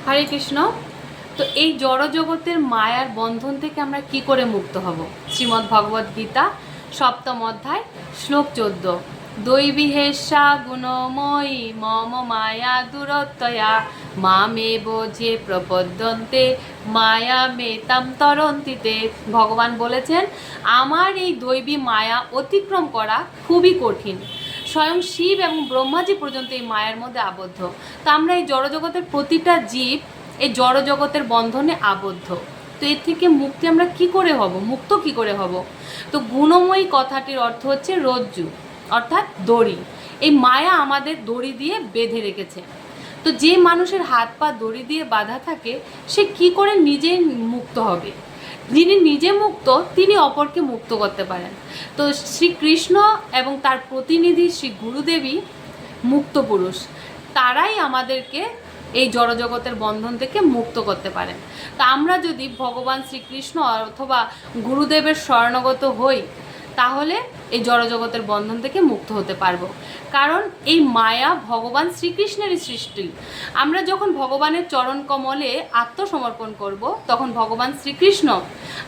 হরে কৃষ্ণ। তো এই জড়জগতের মায়ার বন্ধন থেকে আমরা কি করে মুক্ত হব? শ্রীমদ্ ভগবদ গীতা সপ্তম অধ্যায় শ্লোক 14। দৈবীহেষা গুণময়ী মম মায়া দূরত্বয়া মামেব যে প্রপদ্যন্তে মায়া মেতাম তরন্তিতে। ভগবান বলেছেন, আমার এই দৈবী মায়া অতিক্রম করা খুবই কঠিন। স্বয়ং শিব এবং ব্রহ্মাজি পর্যন্ত এই মায়ার মধ্যে আবদ্ধ। তো আমরা এই জড়জগতের প্রতিটা জীব এই জড়জগতের বন্ধনে আবদ্ধ। তো এর থেকে মুক্তি আমরা কি করে হব, মুক্ত কি করে হব? তো গুণময়ী কথাটির অর্থ হচ্ছে রজ্জু, অর্থাৎ দড়ি। এই মায়া আমাদের দড়ি দিয়ে বেঁধে রেখেছে। তো যে মানুষের হাত পা দড়ি দিয়ে বাঁধা থাকে, সে কি করে নিজে মুক্ত হবে? যিনি নিজে মুক্ত, তিনি অপরকে মুক্ত করতে পারেন। তো শ্রীকৃষ্ণ এবং তার প্রতিনিধি শ্রী গুরুদেবী মুক্ত পুরুষ, তারাই আমাদেরকে এই জড়জগতের বন্ধন থেকে মুক্ত করতে পারেন। তা আমরা যদি ভগবান শ্রীকৃষ্ণ অথবা গুরুদেবের শরণাগত হই, তাহলে এই জড়জগতের বন্ধন থেকে মুক্ত হতে পারবো। কারণ এই মায়া ভগবান শ্রীকৃষ্ণেরই সৃষ্টি। আমরা যখন ভগবানের চরণ কমলে আত্মসমর্পণ করব, তখন ভগবান শ্রীকৃষ্ণ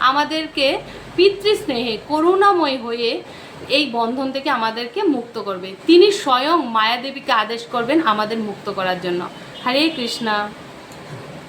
আমাদেরকে পিতৃস্নেহে করুণাময় হয়ে এই বন্ধন থেকে আমাদেরকে মুক্ত করবে। তিনি স্বয়ং মায়াদেবীকে আদেশ করবেন আমাদের মুক্ত করার জন্য। হরে কৃষ্ণা।